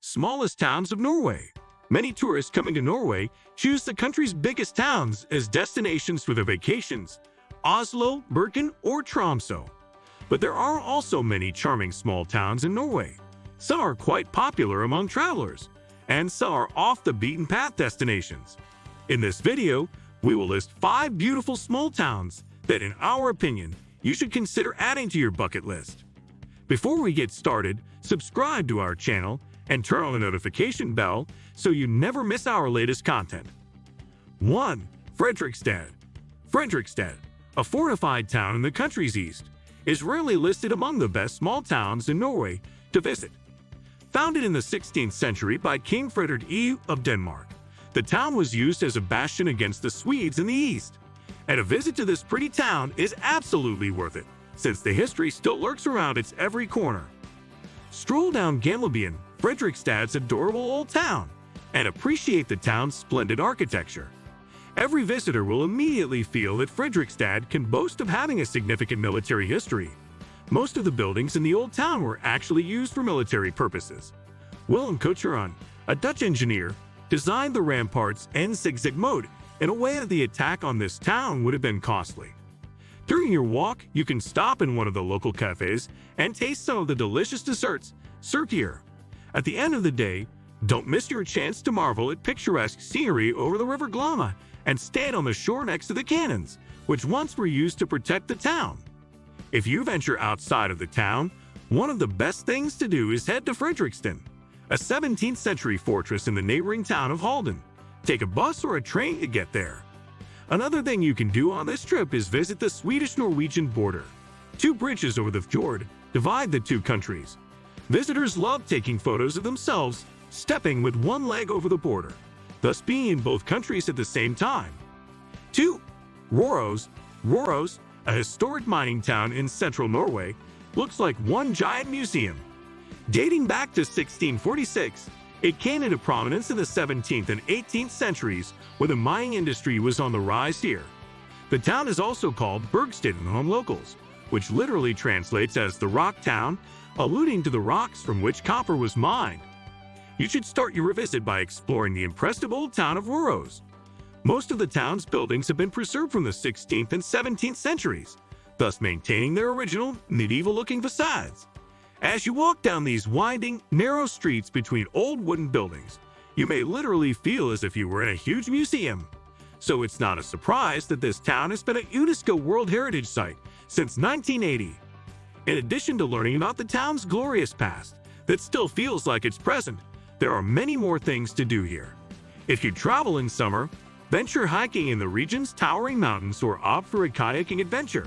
smallest towns of Norway. Many tourists coming to Norway choose the country's biggest towns as destinations for their vacations: Oslo, Bergen, or Tromsø. But there are also many charming small towns in Norway. Some are quite popular among travelers, and some are off-the-beaten-path destinations. In this video, we will list 5 beautiful small towns that, in our opinion, you should consider adding to your bucket list. Before we get started, subscribe to our channel and turn on the notification bell so you never miss our latest content. 1. Fredrikstad. Fredrikstad, a fortified town in the country's east, is rarely listed among the best small towns in Norway to visit. Founded in the 16th century by King Frederick I of Denmark, the town was used as a bastion against the Swedes in the east. And a visit to this pretty town is absolutely worth it, since the history still lurks around its every corner. Stroll down Gamlebyen, Fredrikstad's adorable old town, and appreciate the town's splendid architecture. Every visitor will immediately feel that Fredrikstad can boast of having a significant military history. Most of the buildings in the old town were actually used for military purposes. Willem Couturan, a Dutch engineer, designed the ramparts and zigzag moat in a way that the attack on this town would have been costly. During your walk, you can stop in one of the local cafes and taste some of the delicious desserts served here. At the end of the day, don't miss your chance to marvel at picturesque scenery over the River Glomma and stand on the shore next to the cannons, which once were used to protect the town. If you venture outside of the town, one of the best things to do is head to Fredrikstad, a 17th century fortress in the neighboring town of Halden. Take a bus or a train to get there. Another thing you can do on this trip is visit the Swedish-Norwegian border. 2 bridges over the fjord divide the two countries. Visitors love taking photos of themselves stepping with one leg over the border, thus being in both countries at the same time. 2. Røros. Røros, a historic mining town in central Norway, looks like one giant museum. Dating back to 1646, it came into prominence in the 17th and 18th centuries when the mining industry was on the rise here. The town is also called Bergsteden among locals, which literally translates as the rock town, alluding to the rocks from which copper was mined. You should start your visit by exploring the impressive old town of Røros. Most of the town's buildings have been preserved from the 16th and 17th centuries, thus maintaining their original medieval-looking facades. As you walk down these winding, narrow streets between old wooden buildings, you may literally feel as if you were in a huge museum. So it's not a surprise that this town has been a UNESCO World Heritage Site since 1980. In addition to learning about the town's glorious past that still feels like it's present, there are many more things to do here. If you travel in summer, venture hiking in the region's towering mountains or opt for a kayaking adventure.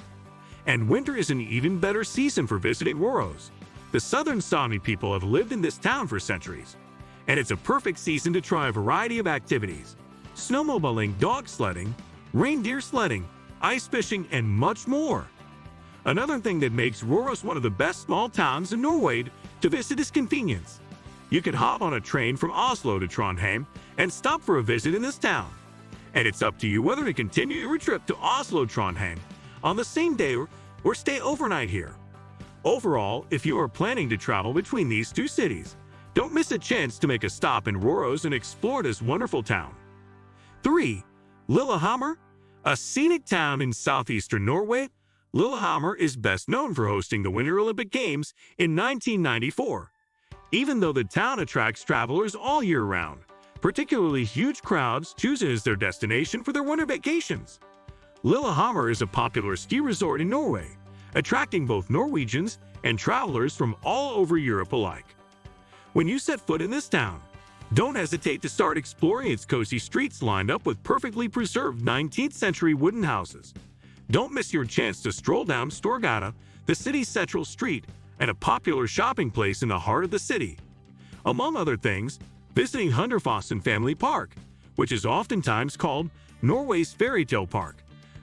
And winter is an even better season for visiting Røros. The southern Sami people have lived in this town for centuries, and it's a perfect season to try a variety of activities: snowmobiling, dog sledding, reindeer sledding, ice fishing, and much more. Another thing that makes Røros one of the best small towns in Norway to visit is convenience. You can hop on a train from Oslo to Trondheim and stop for a visit in this town. And it's up to you whether to continue your trip to Oslo-Trondheim on the same day or stay overnight here. Overall, if you are planning to travel between these two cities, don't miss a chance to make a stop in Røros and explore this wonderful town. 3. Lillehammer. A scenic town in southeastern Norway, Lillehammer is best known for hosting the Winter Olympic Games in 1994. Even though the town attracts travelers all year round, particularly huge crowds choose it as their destination for their winter vacations. Lillehammer is a popular ski resort in Norway, attracting both Norwegians and travelers from all over Europe alike. When you set foot in this town, don't hesitate to start exploring its cozy streets lined up with perfectly preserved 19th century wooden houses. Don't miss your chance to stroll down Storgata, the city's central street, and a popular shopping place in the heart of the city. Among other things, visiting Hunderfossen Family Park, which is oftentimes called Norway's fairy tale park,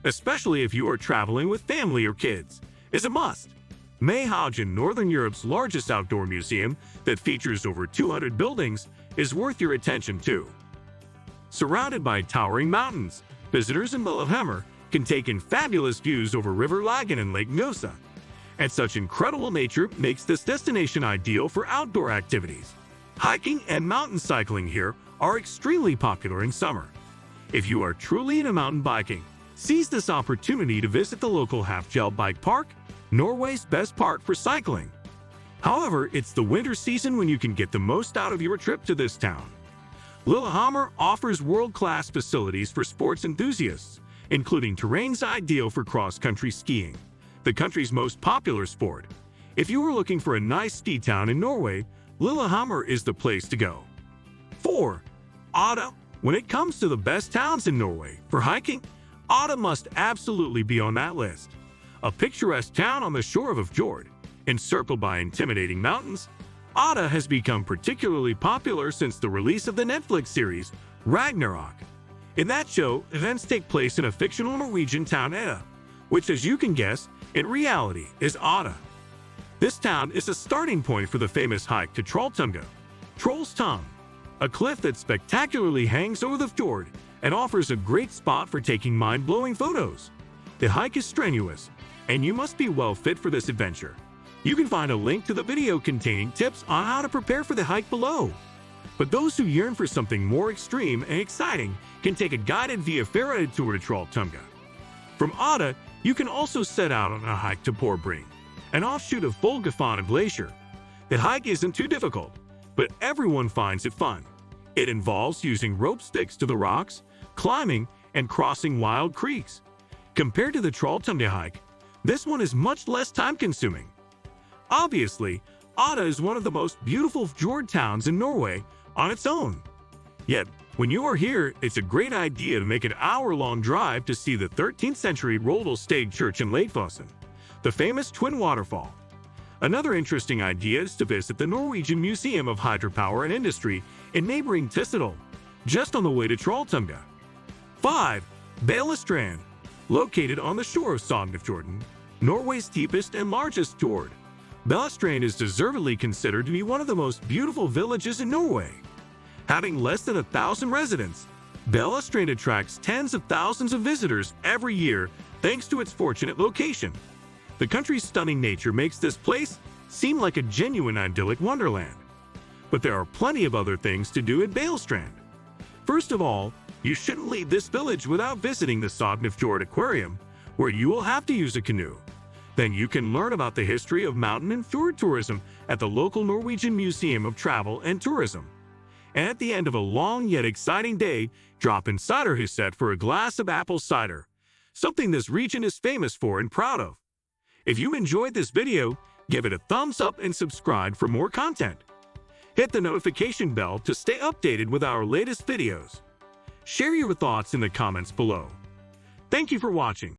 especially if you are traveling with family or kids, is a must. Mayhaugen, Northern Europe's largest outdoor museum that features over 200 buildings, is worth your attention too. Surrounded by towering mountains, visitors in Lillehammer can take in fabulous views over River Lagan and Lake Mjøsa. And such incredible nature makes this destination ideal for outdoor activities. Hiking and mountain cycling here are extremely popular in summer. If you are truly into mountain biking, seize this opportunity to visit the local half-gel bike park, Norway's best park for cycling. However, it's the winter season when you can get the most out of your trip to this town. Lillehammer offers world-class facilities for sports enthusiasts, including terrains ideal for cross-country skiing, the country's most popular sport. If you are looking for a nice ski town in Norway, Lillehammer is the place to go. 4. Odda. When it comes to the best towns in Norway for hiking, Odda must absolutely be on that list. A picturesque town on the shore of a fjord, encircled by intimidating mountains, Odda has become particularly popular since the release of the Netflix series Ragnarok. In that show, events take place in a fictional Norwegian town Edda, which, as you can guess, in reality is Odda. This town is a starting point for the famous hike to Trolltunga, Troll's Tongue, a cliff that spectacularly hangs over the fjord and offers a great spot for taking mind-blowing photos. The hike is strenuous, and you must be well fit for this adventure. You can find a link to the video containing tips on how to prepare for the hike below. But those who yearn for something more extreme and exciting can take a guided via ferry tour to Trolltunga. From Odda, you can also set out on a hike to Porbring, an offshoot of Folgefonna Glacier. The hike isn't too difficult, but everyone finds it fun. It involves using rope sticks to the rocks, climbing, and crossing wild creeks. Compared to the Trolltunga hike, this one is much less time-consuming. Obviously, Odda is one of the most beautiful fjord towns in Norway on its own. Yet, when you are here, it's a great idea to make an hour-long drive to see the 13th century Roldal Stag Church in Leitfossen, the famous twin waterfall. Another interesting idea is to visit the Norwegian Museum of Hydropower and Industry in neighboring Tyssedal, just on the way to Trolltunga. 5. Balestrand. Located on the shore of Sognefjorden, Norway's deepest and largest fjord, Balestrand is deservedly considered to be one of the most beautiful villages in Norway. Having less than 1,000 residents, Balestrand attracts tens of thousands of visitors every year thanks to its fortunate location. The country's stunning nature makes this place seem like a genuine idyllic wonderland. But there are plenty of other things to do at Balestrand. First of all, you shouldn't leave this village without visiting the Sognefjord Aquarium, where you will have to use a canoe. Then you can learn about the history of mountain and fjord tourism at the local Norwegian Museum of Travel and Tourism. And at the end of a long yet exciting day, drop in Ciderhuset for a glass of apple cider, something this region is famous for and proud of. If you enjoyed this video, give it a thumbs up and subscribe for more content. Hit the notification bell to stay updated with our latest videos. Share your thoughts in the comments below. Thank you for watching.